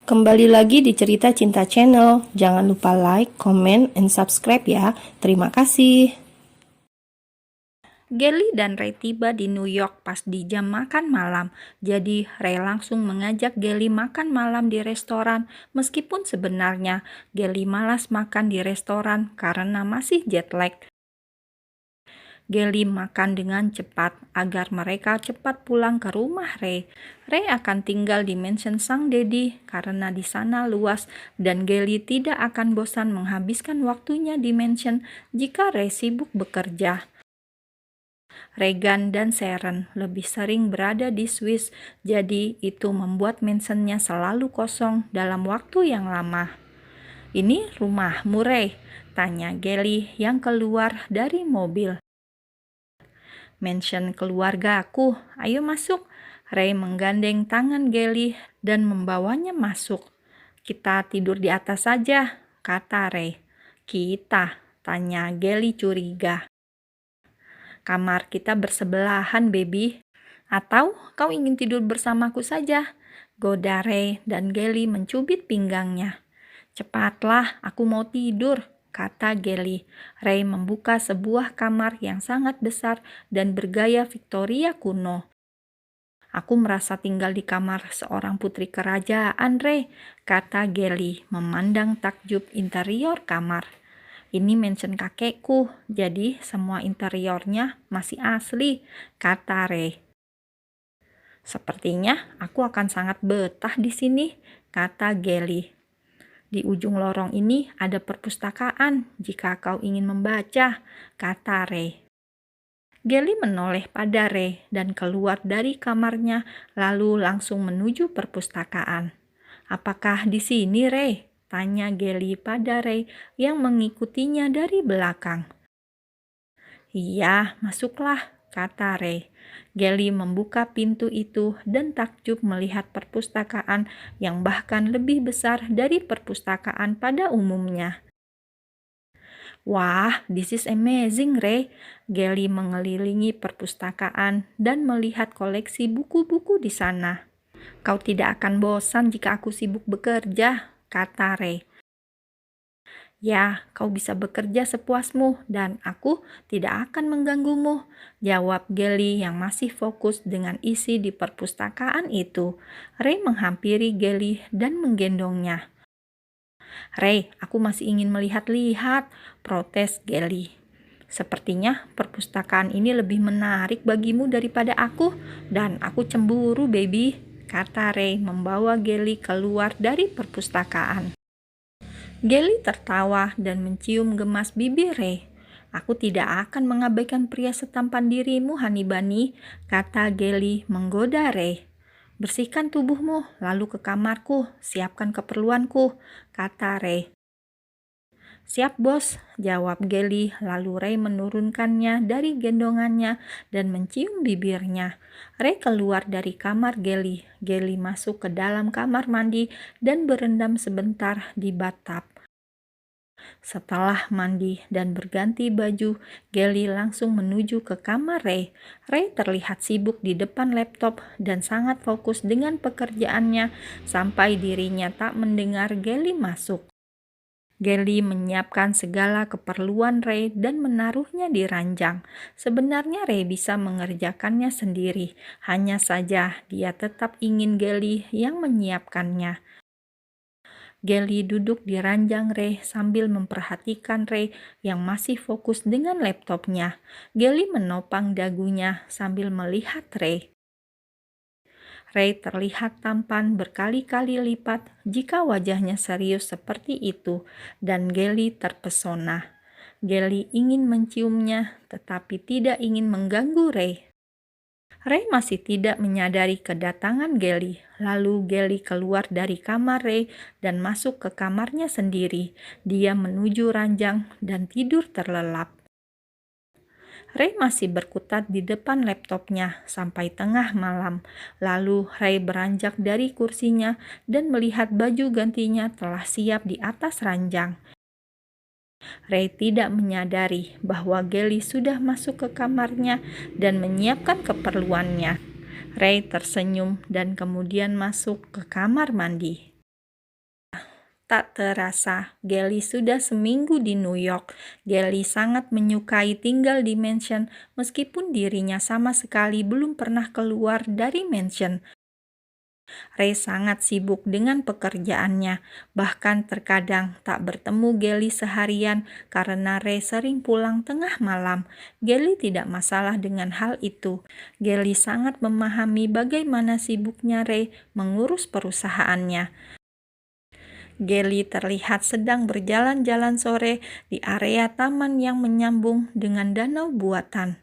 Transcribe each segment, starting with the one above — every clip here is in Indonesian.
Kembali lagi di Cerita Cinta Channel. Jangan lupa like, comment, and subscribe ya. Terima kasih. Gelly dan Ray tiba di New York pas di jam makan malam. Jadi Ray langsung mengajak Gelly makan malam di restoran. Meskipun sebenarnya Gelly malas makan di restoran karena masih jet lag. Gelly makan dengan cepat agar mereka cepat pulang ke rumah Ray. Ray akan tinggal di mansion sang Daddy karena di sana luas dan Gelly tidak akan bosan menghabiskan waktunya di mansion jika Ray sibuk bekerja. Regan dan Sharon lebih sering berada di Swiss, jadi itu membuat mansionnya selalu kosong dalam waktu yang lama. "Ini rumahmu, Ray?" tanya Gelly yang keluar dari mobil. "Mansion keluarga aku, ayo masuk." Ray menggandeng tangan Gelly dan membawanya masuk. "Kita tidur di atas saja," kata Ray. "Kita?" tanya Gelly curiga. "Kamar kita bersebelahan, baby. Atau kau ingin tidur bersamaku saja?" goda Ray dan Gelly mencubit pinggangnya. "Cepatlah, aku mau tidur," kata Gelly. Ray membuka sebuah kamar yang sangat besar dan bergaya Victoria kuno. "Aku merasa tinggal di kamar seorang putri kerajaan, Ray," kata Gelly memandang takjub interior kamar. "Ini mansion kakekku, jadi semua interiornya masih asli," kata Ray. "Sepertinya aku akan sangat betah di sini," kata Gelly. "Di ujung lorong ini ada perpustakaan jika kau ingin membaca," kata Ray. Gelly menoleh pada Ray dan keluar dari kamarnya lalu langsung menuju perpustakaan. "Apakah di sini, Ray?" tanya Gelly pada Ray yang mengikutinya dari belakang. "Iya, masuklah," kata Ray. Gelly membuka pintu itu dan takjub melihat perpustakaan yang bahkan lebih besar dari perpustakaan pada umumnya. "Wah, this is amazing, Ray." Gelly mengelilingi perpustakaan dan melihat koleksi buku-buku di sana. "Kau tidak akan bosan jika aku sibuk bekerja," kata Ray. "Ya, kau bisa bekerja sepuasmu dan aku tidak akan mengganggumu," jawab Gelly yang masih fokus dengan isi di perpustakaan itu. Ray menghampiri Gelly dan menggendongnya. "Ray, aku masih ingin melihat-lihat," protes Gelly. "Sepertinya perpustakaan ini lebih menarik bagimu daripada aku, dan aku cemburu, baby," kata Ray membawa Gelly keluar dari perpustakaan. Gelly tertawa dan mencium gemas bibir Ray. "Aku tidak akan mengabaikan pria setampan dirimu, Honey Bunny," kata Gelly menggoda Ray. "Bersihkan tubuhmu, lalu ke kamarku, siapkan keperluanku," kata Ray. "Siap, bos," jawab Gelly, lalu Ray menurunkannya dari gendongannya dan mencium bibirnya. Ray keluar dari kamar Gelly. Gelly masuk ke dalam kamar mandi dan berendam sebentar di bathtub. Setelah mandi dan berganti baju, Gelly langsung menuju ke kamar Ray. Ray terlihat sibuk di depan laptop dan sangat fokus dengan pekerjaannya sampai dirinya tak mendengar Gelly masuk. Gelly menyiapkan segala keperluan Ray dan menaruhnya di ranjang. Sebenarnya Ray bisa mengerjakannya sendiri, hanya saja dia tetap ingin Gelly yang menyiapkannya. Gelly duduk di ranjang Ray sambil memperhatikan Ray yang masih fokus dengan laptopnya. Gelly menopang dagunya sambil melihat Ray. Ray terlihat tampan berkali-kali lipat jika wajahnya serius seperti itu, dan Gelly terpesona. Gelly ingin menciumnya, tetapi tidak ingin mengganggu Ray. Ray masih tidak menyadari kedatangan Gelly. Lalu Gelly keluar dari kamar Ray dan masuk ke kamarnya sendiri. Dia menuju ranjang dan tidur terlelap. Ray masih berkutat di depan laptopnya sampai tengah malam. Lalu Ray beranjak dari kursinya dan melihat baju gantinya telah siap di atas ranjang. Ray tidak menyadari bahwa Gelly sudah masuk ke kamarnya dan menyiapkan keperluannya. Ray tersenyum dan kemudian masuk ke kamar mandi. Tak terasa, Gelly sudah seminggu di New York. Gelly sangat menyukai tinggal di mansion meskipun dirinya sama sekali belum pernah keluar dari mansion. Ray sangat sibuk dengan pekerjaannya, bahkan terkadang tak bertemu Gelly seharian karena Ray sering pulang tengah malam. Gelly tidak masalah dengan hal itu. Gelly sangat memahami bagaimana sibuknya Ray mengurus perusahaannya. Gelly terlihat sedang berjalan-jalan sore di area taman yang menyambung dengan danau buatan.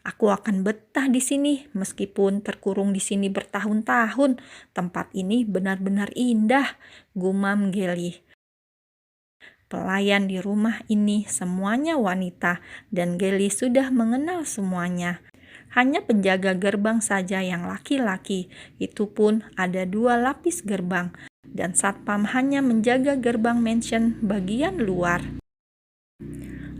Aku akan betah di sini meskipun terkurung di sini bertahun-tahun. Tempat ini benar-benar indah, gumam Gelly. Pelayan di rumah ini semuanya wanita dan Gelly sudah mengenal semuanya. Hanya penjaga gerbang saja yang laki-laki, itu pun ada 2 lapis gerbang, dan satpam hanya menjaga gerbang mansion bagian luar.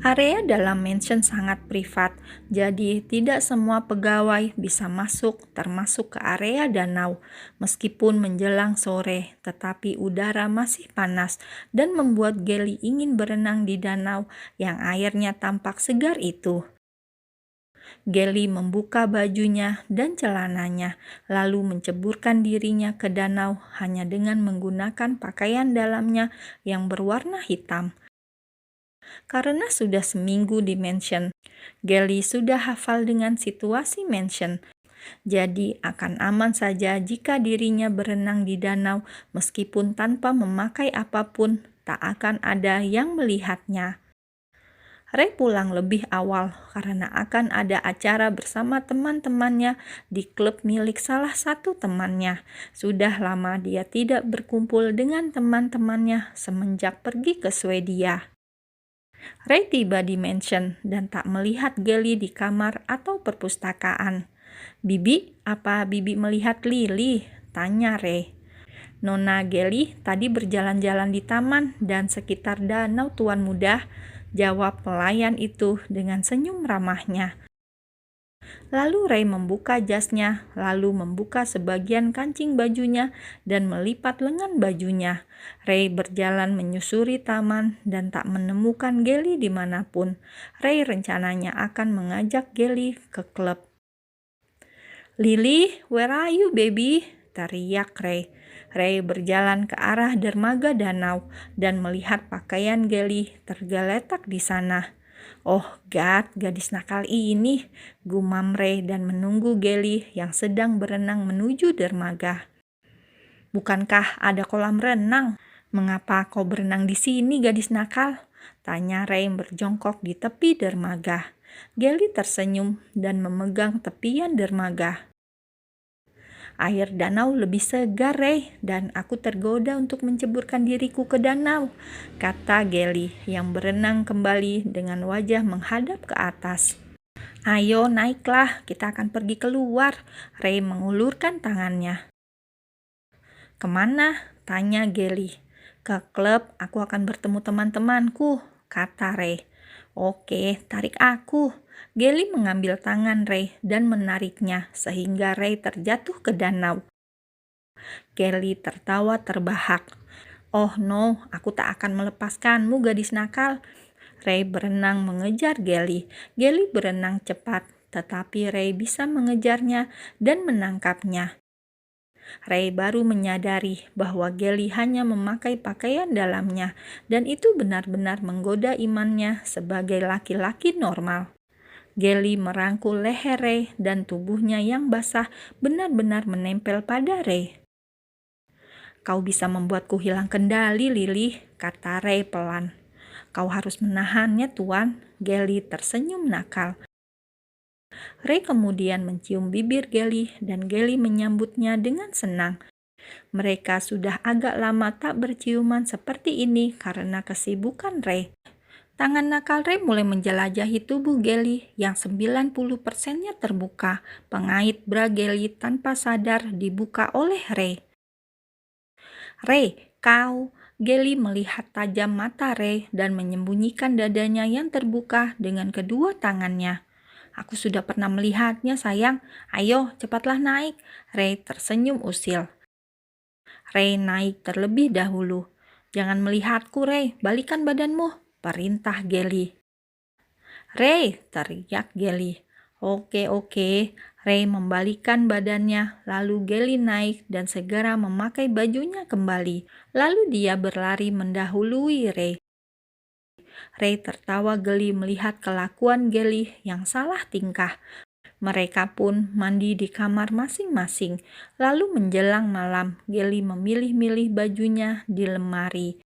Area dalam mansion sangat privat, jadi tidak semua pegawai bisa masuk termasuk ke area danau. Meskipun menjelang sore, tetapi udara masih panas dan membuat Gelly ingin berenang di danau yang airnya tampak segar itu. Gelly membuka bajunya dan celananya, lalu menceburkan dirinya ke danau hanya dengan menggunakan pakaian dalamnya yang berwarna hitam. Karena sudah seminggu di mansion, Gelly sudah hafal dengan situasi mansion. Jadi akan aman saja jika dirinya berenang di danau meskipun tanpa memakai apapun, tak akan ada yang melihatnya. Ray pulang lebih awal karena akan ada acara bersama teman-temannya di klub milik salah satu temannya. Sudah lama dia tidak berkumpul dengan teman-temannya semenjak pergi ke Swedia. Ray tiba di mansion dan tak melihat Gelly di kamar atau perpustakaan. "Bibi, apa Bibi melihat Lily?" tanya Ray. "Nona Gelly tadi berjalan-jalan di taman dan sekitar danau, Tuan Muda," jawab pelayan itu dengan senyum ramahnya. Lalu Ray membuka jasnya, lalu membuka sebagian kancing bajunya dan melipat lengan bajunya. Ray berjalan menyusuri taman dan tak menemukan Gelly dimanapun. Ray rencananya akan mengajak Gelly ke klub. "Lily, where are you, baby?" teriak Ray. Ray berjalan ke arah dermaga danau dan melihat pakaian Gelly tergeletak di sana. "Oh God, gadis nakal ini," gumam Ray dan menunggu Gelly yang sedang berenang menuju dermaga. "Bukankah ada kolam renang? Mengapa kau berenang di sini, gadis nakal?" tanya Ray berjongkok di tepi dermaga. Gelly tersenyum dan memegang tepian dermaga. "Air danau lebih segar, Ray, dan aku tergoda untuk menceburkan diriku ke danau," kata Gelly yang berenang kembali dengan wajah menghadap ke atas. "Ayo naiklah, kita akan pergi keluar." Ray mengulurkan tangannya. "Kemana?" tanya Gelly. "Ke klub, aku akan bertemu teman-temanku," kata Ray. "Oke, tarik aku." Gelly mengambil tangan Ray dan menariknya sehingga Ray terjatuh ke danau. Gelly tertawa terbahak. "Oh no, aku tak akan melepaskanmu, gadis nakal." Ray berenang mengejar Gelly. Gelly berenang cepat, tetapi Ray bisa mengejarnya dan menangkapnya. Ray baru menyadari bahwa Gelly hanya memakai pakaian dalamnya, dan itu benar-benar menggoda imannya sebagai laki-laki normal. Gelly merangkul leher Ray dan tubuhnya yang basah benar-benar menempel pada Ray. "Kau bisa membuatku hilang kendali, Lily," kata Ray pelan. "Kau harus menahannya, Tuan." Gelly tersenyum nakal. Ray kemudian mencium bibir Gelly dan Gelly menyambutnya dengan senang. Mereka sudah agak lama tak berciuman seperti ini karena kesibukan Ray. Tangan nakal Ray mulai menjelajahi tubuh Gelly yang 90%-nya terbuka. Pengait bra Gelly tanpa sadar dibuka oleh Ray. "Ray, kau..." Gelly melihat tajam mata Ray dan menyembunyikan dadanya yang terbuka dengan kedua tangannya. "Aku sudah pernah melihatnya, sayang. Ayo, cepatlah naik." Ray tersenyum usil. Ray naik terlebih dahulu. Jangan melihatku, Ray. Balikan badanmu, perintah Gelly. Ray, teriak Gelly. Oke. Ray membalikan badannya, lalu Gelly naik dan segera memakai bajunya kembali. Lalu dia berlari mendahului Ray. Ray tertawa geli melihat kelakuan Gelly yang salah tingkah. Mereka pun mandi di kamar masing-masing. Lalu menjelang malam, Gelly memilih-milih bajunya di lemari.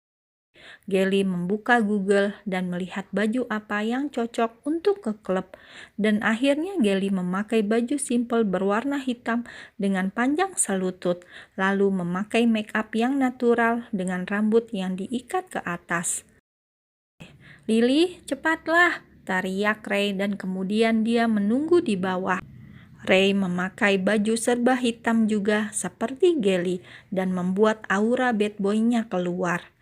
Gelly membuka Google dan melihat baju apa yang cocok untuk ke klub. Dan akhirnya Gelly memakai baju simpel berwarna hitam dengan panjang selutut, lalu memakai make up yang natural dengan rambut yang diikat ke atas. Lily, cepatlah, teriak Ray dan kemudian dia menunggu di bawah. Ray memakai baju serba hitam juga seperti Gelly dan membuat aura bad boy-nya keluar.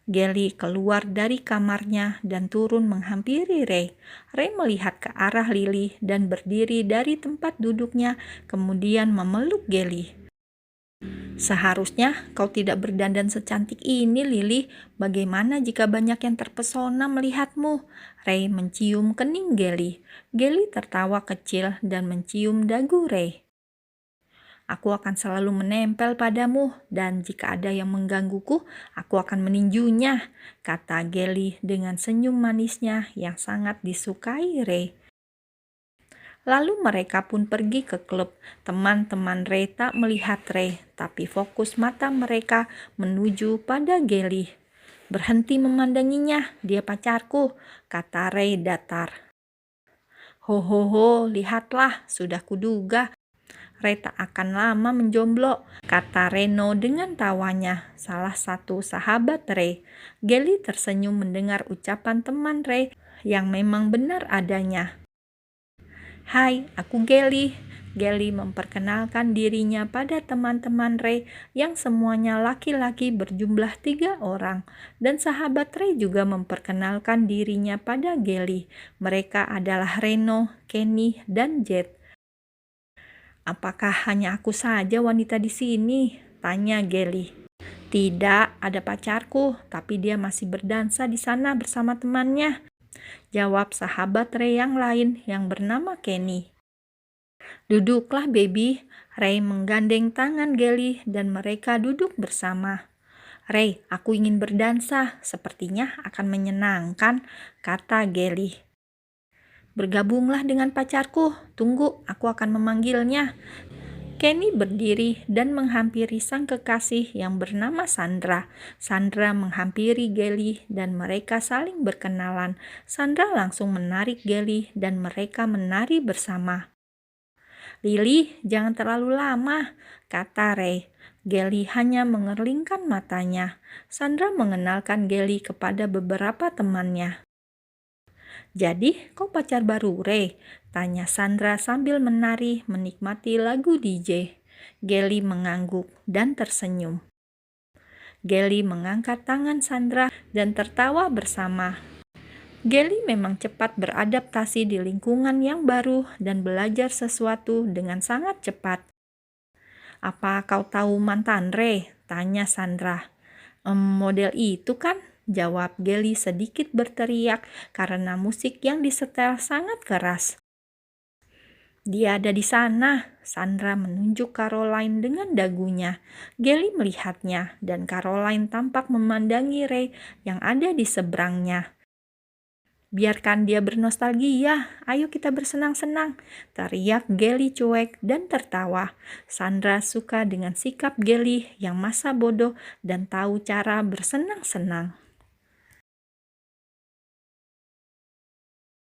Gelly keluar dari kamarnya dan turun menghampiri Ray. Ray melihat ke arah Lily dan berdiri dari tempat duduknya, kemudian memeluk Gelly. Seharusnya kau tidak berdandan secantik ini, Lily. Bagaimana jika banyak yang terpesona melihatmu? Ray mencium kening Gelly. Gelly tertawa kecil dan mencium dagu Ray. Aku akan selalu menempel padamu, dan jika ada yang menggangguku, aku akan meninjunya, kata Gelly dengan senyum manisnya yang sangat disukai Ray. Lalu mereka pun pergi ke klub. Teman-teman Ray tak melihat Ray, tapi fokus mata mereka menuju pada Gelly. Berhenti memandanginya, dia pacarku, kata Ray datar. Ho, lihatlah, sudah kuduga. Ray tak akan lama menjomblo, kata Reno dengan tawanya, salah satu sahabat Ray. Gelly tersenyum mendengar ucapan teman Ray yang memang benar adanya. Hai, aku Gelly. Gelly memperkenalkan dirinya pada teman-teman Ray yang semuanya laki-laki berjumlah 3 orang. Dan sahabat Ray juga memperkenalkan dirinya pada Gelly. Mereka adalah Reno, Kenny, dan Jet. Apakah hanya aku saja wanita di sini? Tanya Gelly. Tidak, ada pacarku, tapi dia masih berdansa di sana bersama temannya. Jawab sahabat Ray yang lain yang bernama Kenny. Duduklah, baby. Ray menggandeng tangan Gelly dan mereka duduk bersama. Ray, aku ingin berdansa, sepertinya akan menyenangkan, kata Gelly. Bergabunglah dengan pacarku, tunggu, aku akan memanggilnya. Kenny berdiri dan menghampiri sang kekasih yang bernama Sandra. Sandra menghampiri Gelly dan mereka saling berkenalan. Sandra langsung menarik Gelly dan mereka menari bersama. Lily, jangan terlalu lama, kata Ray. Gelly hanya mengerlingkan matanya. Sandra mengenalkan Gelly kepada beberapa temannya. Jadi, kau pacar baru Ray? Tanya Sandra sambil menari menikmati lagu DJ. Gelly mengangguk dan tersenyum. Gelly mengangkat tangan Sandra dan tertawa bersama. Gelly memang cepat beradaptasi di lingkungan yang baru dan belajar sesuatu dengan sangat cepat. Apa kau tahu mantan Ray? Tanya Sandra. Model itu kan? Jawab Gelly sedikit berteriak karena musik yang disetel sangat keras. Dia ada di sana, Sandra menunjuk Caroline dengan dagunya. Gelly melihatnya dan Caroline tampak memandangi Ray yang ada di seberangnya. Biarkan dia bernostalgia, ayo kita bersenang-senang, teriak Gelly cuek dan tertawa. Sandra suka dengan sikap Gelly yang masa bodoh dan tahu cara bersenang-senang.